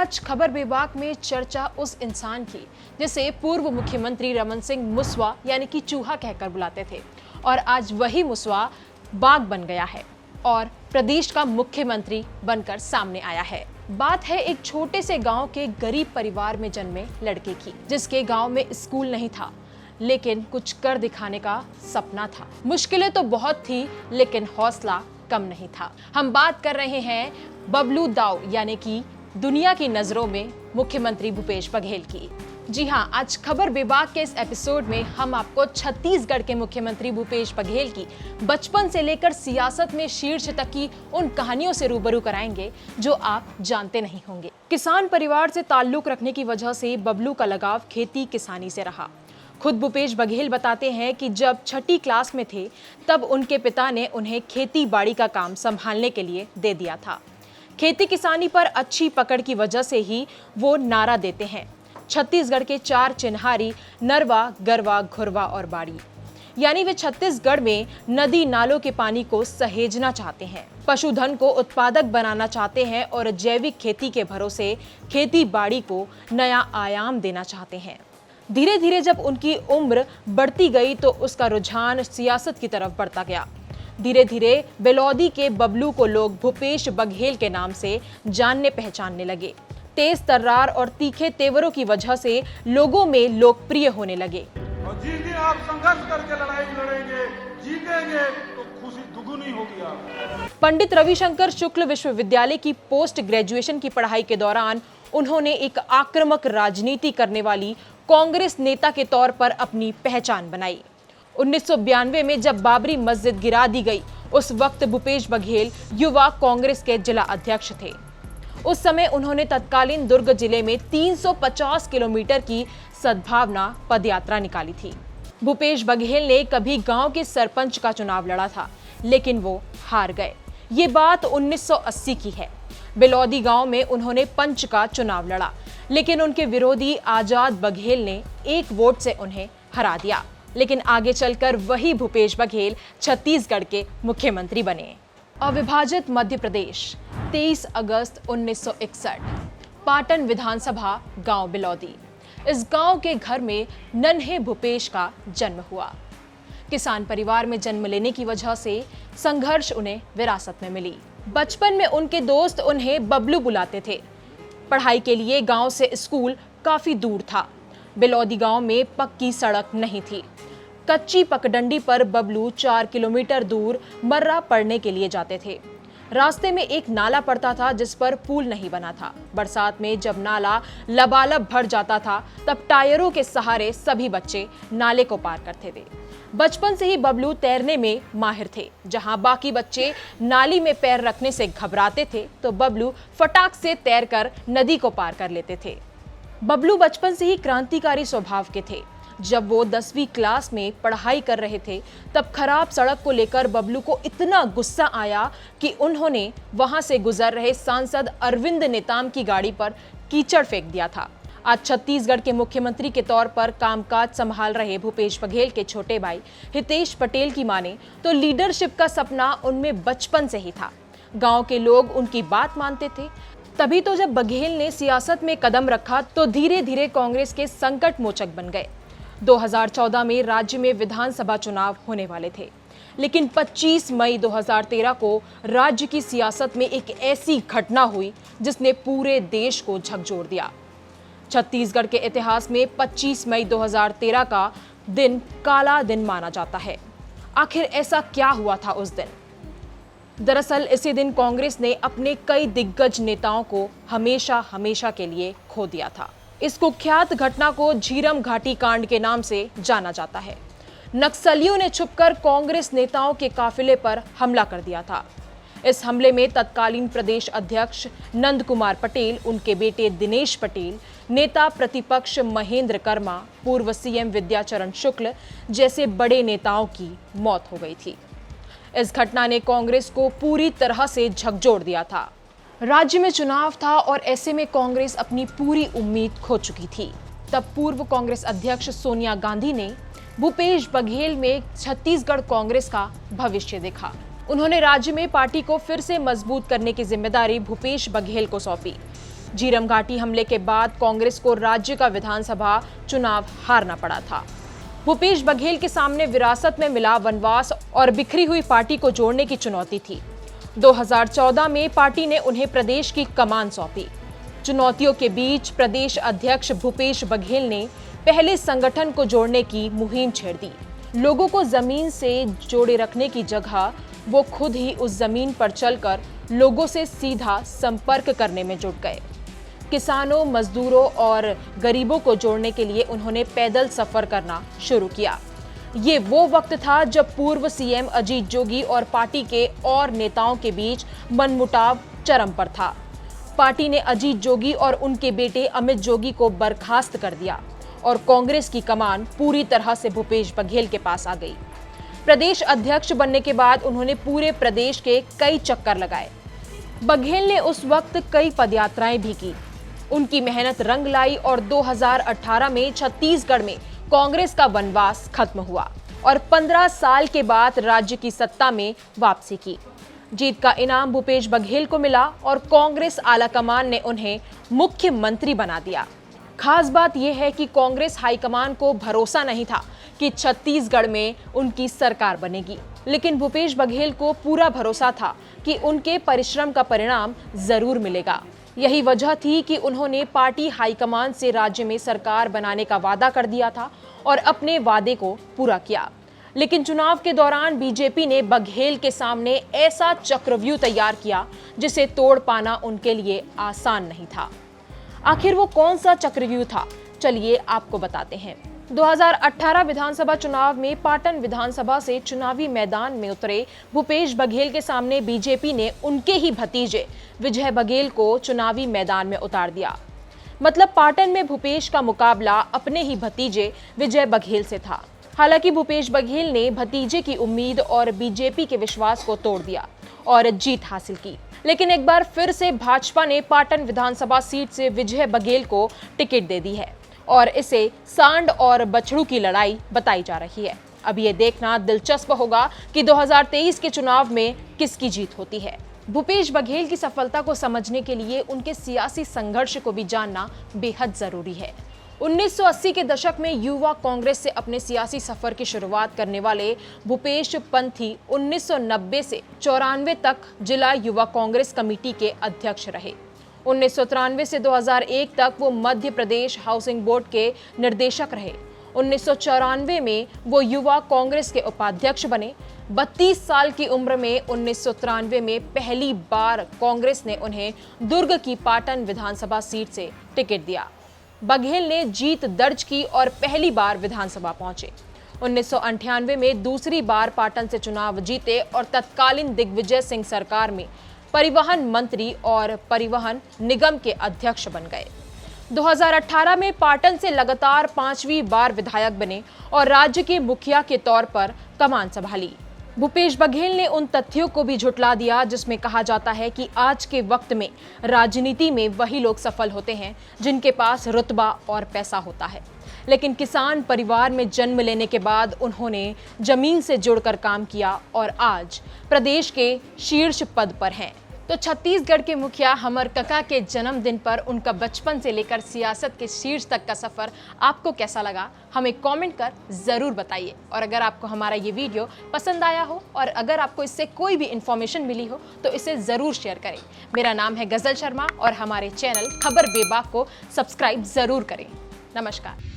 आज खबर विभाग में चर्चा उस इंसान की जिसे पूर्व मुख्यमंत्री रमन सिंह मुसवा यानी कि चूहा कहकर बुलाते थे, और आज वही मुसवा बाघ बन गया है और प्रदेश का मुख्यमंत्री बनकर सामने आया है। बात है एक छोटे से गांव के गरीब परिवार में जन्मे लड़के की, जिसके गांव में स्कूल नहीं था लेकिन कुछ कर दिखाने का सपना था। मुश्किलें तो बहुत थी लेकिन हौसला कम नहीं था। हम बात कर रहे हैं बबलू दाऊ यानी कि दुनिया की नजरों में मुख्यमंत्री भूपेश बघेल की। जी हाँ, आज खबर विभाग के इस एपिसोड में हम आपको छत्तीसगढ़ के मुख्यमंत्री भूपेश बघेल की बचपन से लेकर सियासत में शीर्ष तक की उन कहानियों से रूबरू कराएंगे जो आप जानते नहीं होंगे। किसान परिवार से ताल्लुक रखने की वजह से बबलू का लगाव खेती किसानी से रहा। खुद भूपेश बघेल बताते हैं कि जब छठी क्लास में थे तब उनके पिता ने उन्हें खेती बाड़ी का काम संभालने के लिए दे दिया था। खेती किसानी पर अच्छी पकड़ की वजह से ही वो नारा देते हैं, छत्तीसगढ़ के 4 चिन्हारी नरवा, गरवा, घुरवा और बाड़ी। यानी वे छत्तीसगढ़ में नदी नालों के पानी को सहेजना चाहते हैं, पशुधन को उत्पादक बनाना चाहते हैं और जैविक खेती के भरोसे खेती बाड़ी को नया आयाम देना चाहते हैं। धीरे धीरे जब उनकी उम्र बढ़ती गई तो उसका रुझान सियासत की तरफ बढ़ता गया। धीरे धीरे बेलौदी के बबलू को लोग भूपेश बघेल के नाम से जानने पहचानने लगे। तेज तर्रार और तीखे तेवरों की वजह से लोगों में लोकप्रिय होने लगे। और जिस दिन आप संघर्ष करके लड़ाई लड़ेंगे, जीतेंगे तो खुशी दुगुनी होगी आप। पंडित रविशंकर शुक्ल विश्वविद्यालय की पोस्ट ग्रेजुएशन की पढ़ाई के दौरान उन्होंने एक आक्रामक राजनीति करने वाली कांग्रेस नेता के तौर पर अपनी पहचान बनाई। 1992 में जब बाबरी मस्जिद गिरा दी गई, उस वक्त भूपेश बघेल युवा कांग्रेस के जिला अध्यक्ष थे। उस समय उन्होंने तत्कालीन दुर्ग जिले में 350 किलोमीटर की सद्भावना पदयात्रा निकाली थी। भूपेश बघेल ने कभी गांव के सरपंच का चुनाव लड़ा था लेकिन वो हार गए। ये बात 1980 की है। बेलौदी गांव में उन्होंने पंच का चुनाव लड़ा लेकिन उनके विरोधी आजाद बघेल ने 1 वोट से उन्हें हरा दिया। लेकिन आगे चलकर वही भूपेश बघेल छत्तीसगढ़ के मुख्यमंत्री बने। अविभाजित मध्य प्रदेश, 23 अगस्त 1961, पाटन विधानसभा, गांव बेलौदी। इस गांव के घर में नन्हे भूपेश का जन्म हुआ। किसान परिवार में जन्म लेने की वजह से संघर्ष उन्हें विरासत में मिली। बचपन में उनके दोस्त उन्हें बबलू बुलाते थे। पढ़ाई के लिए गांव से स्कूल काफी दूर था। बेलौदी गांव में पक्की सड़क नहीं थी। कच्ची पगडंडी पर बबलू 4 किलोमीटर दूर मर्रा पढ़ने के लिए जाते थे। रास्ते में एक नाला पड़ता था जिस पर पुल नहीं बना था। बरसात में जब नाला लबालब भर जाता था तब टायरों के सहारे सभी बच्चे नाले को पार करते थे। बचपन से ही बबलू तैरने में माहिर थे। जहां बाकी बच्चे नाली में पैर रखने से घबराते थे तो बबलू फटाक से तैरकर नदी को पार कर लेते थे। बबलू बचपन से ही क्रांतिकारी स्वभाव के थे। जब वो 10वीं क्लास में पढ़ाई कर रहे थे तब खराब सड़क को लेकर बबलू को इतना गुस्सा आया कि उन्होंने वहां से गुजर रहे सांसद अरविंद नेताम की गाड़ी पर कीचड़ फेंक दिया था। आज छत्तीसगढ़ के मुख्यमंत्री के तौर पर कामकाज संभाल रहे भूपेश बघेल के छोटे भाई हितेश पटेल की माने तो लीडरशिप का सपना उनमें बचपन से ही था। गांव के लोग उनकी बात मानते थे। तभी तो जब बघेल ने सियासत में कदम रखा तो धीरे धीरे कांग्रेस के संकट मोचक बन गए। 2014 में राज्य में विधानसभा चुनाव होने वाले थे लेकिन 25 मई 2013 को राज्य की सियासत में एक ऐसी घटना हुई जिसने पूरे देश को झकझोर दिया। छत्तीसगढ़ के इतिहास में 25 मई 2013 का दिन काला दिन माना जाता है। आखिर ऐसा क्या हुआ था उस दिन? दरअसल इसी दिन कांग्रेस ने अपने कई दिग्गज नेताओं को हमेशा हमेशा के लिए खो दिया था। इस कुख्यात घटना को झीरम घाटी कांड के नाम से जाना जाता है। नक्सलियों ने छुपकर कांग्रेस नेताओं के काफिले पर हमला कर दिया था। इस हमले में तत्कालीन प्रदेश अध्यक्ष नंद कुमार पटेल, उनके बेटे दिनेश पटेल, नेता प्रतिपक्ष महेंद्र कर्मा, पूर्व सीएम विद्याचरण शुक्ल जैसे बड़े नेताओं की मौत हो गई थी। इस घटना ने कांग्रेस को पूरी तरह से झकझोर दिया था। राज्य में चुनाव था और ऐसे में कांग्रेस अपनी पूरी उम्मीद खो चुकी थी। तब पूर्व कांग्रेस अध्यक्ष सोनिया गांधी ने भूपेश बघेल में छत्तीसगढ़ कांग्रेस का भविष्य देखा। उन्होंने राज्य में पार्टी को फिर से मजबूत करने की जिम्मेदारी भूपेश बघेल को सौंपी। झीरम घाटी हमले के बाद कांग्रेस को राज्य का विधानसभा चुनाव हारना पड़ा था। भूपेश बघेल के सामने विरासत में मिला वनवास और बिखरी हुई पार्टी को जोड़ने की चुनौती थी। 2014 में पार्टी ने उन्हें प्रदेश की कमान सौंपी। चुनौतियों के बीच प्रदेश अध्यक्ष भूपेश बघेल ने पहले संगठन को जोड़ने की मुहिम छेड़ दी। लोगों को जमीन से जोड़े रखने की जगह वो खुद ही उस जमीन पर चलकर लोगों से सीधा संपर्क करने में जुट गए। किसानों, मजदूरों और गरीबों को जोड़ने के लिए उन्होंने पैदल सफर करना शुरू किया। ये वो वक्त था जब पूर्व सीएम अजीत जोगी और पार्टी के और नेताओं के बीच मनमुटाव चरम पर था। पार्टी ने अजीत जोगी और उनके बेटे अमित जोगी को बर्खास्त कर दिया और कांग्रेस की कमान पूरी तरह से भूपेश बघेल के पास आ गई। प्रदेश अध्यक्ष बनने के बाद उन्होंने पूरे प्रदेश के कई चक्कर लगाए। बघेल ने उस वक्त कई पदयात्राएं भी की। उनकी मेहनत रंग लाई और 2018 में छत्तीसगढ़ में कांग्रेस का वनवास खत्म हुआ और 15 साल के बाद राज्य की सत्ता में वापसी की। जीत का इनाम भूपेश बघेल को मिला और कांग्रेस आलाकमान ने उन्हें मुख्यमंत्री बना दिया। खास बात यह है कि कांग्रेस हाईकमान को भरोसा नहीं था कि छत्तीसगढ़ में उनकी सरकार बनेगी, लेकिन भूपेश बघेल को पूरा भरोसा था कि उनके परिश्रम का परिणाम जरूर मिलेगा। यही वजह थी कि उन्होंने पार्टी हाईकमान से राज्य में सरकार बनाने का वादा कर दिया था और अपने वादे को पूरा किया। लेकिन चुनाव के दौरान बीजेपी ने बघेल के सामने ऐसा चक्रव्यूह तैयार किया जिसे तोड़ पाना उनके लिए आसान नहीं था। आखिर वो कौन सा चक्रव्यूह था, चलिए आपको बताते हैं। 2018 विधानसभा चुनाव में पाटन विधानसभा से चुनावी मैदान में उतरे भूपेश बघेल के सामने बीजेपी ने उनके ही भतीजे विजय बघेल को चुनावी मैदान में उतार दिया। मतलब पाटन में भूपेश का मुकाबला अपने ही भतीजे विजय बघेल से था। हालांकि भूपेश बघेल ने भतीजे की उम्मीद और बीजेपी के विश्वास को तोड़ दिया और जीत हासिल की। लेकिन एक बार फिर से भाजपा ने पाटन विधानसभा सीट से विजय बघेल को टिकट दे दी है और इसे सांड और बछड़ू की लड़ाई बताई जा रही है। अब ये देखना दिलचस्प होगा कि 2023 के चुनाव में किसकी जीत होती है। भूपेश बघेल की सफलता को समझने के लिए उनके सियासी संघर्ष को भी जानना बेहद जरूरी है। 1980 के दशक में युवा कांग्रेस से अपने सियासी सफर की शुरुआत करने वाले भूपेश पंथी 1990 से 94 तक जिला युवा कांग्रेस कमेटी के अध्यक्ष रहे। 1993 से 2001 तक वो मध्य प्रदेश हाउसिंग बोर्ड के निर्देशक रहे। 1994 में वो युवा कांग्रेस के उपाध्यक्ष बने। 32 साल की उम्र में 1993 में पहली बार कांग्रेस ने उन्हें दुर्ग की पाटन विधानसभा सीट से टिकट दिया। बघेल ने जीत दर्ज की और पहली बार विधानसभा पहुंचे। 1998 में दूसरी बार पाटन से चुनाव जीते और तत्कालीन दिग्विजय सिंह सरकार में परिवहन मंत्री और परिवहन निगम के अध्यक्ष बन गए। 2018 में पाटन से लगातार 5वीं बार विधायक बने और राज्य के मुखिया के तौर पर कमान संभाली। भूपेश बघेल ने उन तथ्यों को भी झुठला दिया जिसमें कहा जाता है कि आज के वक्त में राजनीति में वही लोग सफल होते हैं जिनके पास रुतबा और पैसा होता है। लेकिन किसान परिवार में जन्म लेने के बाद उन्होंने जमीन से जुड़कर काम किया और आज प्रदेश के शीर्ष पद पर हैं। तो छत्तीसगढ़ के मुखिया हमर कका के जन्मदिन पर उनका बचपन से लेकर सियासत के शीर्ष तक का सफर आपको कैसा लगा, हमें कमेंट कर जरूर बताइए। और अगर आपको हमारा ये वीडियो पसंद आया हो और अगर आपको इससे कोई भी इंफॉर्मेशन मिली हो तो इसे जरूर शेयर करें। मेरा नाम है गजल शर्मा और हमारे चैनल खबर बेबाक को सब्सक्राइब जरूर करें। नमस्कार।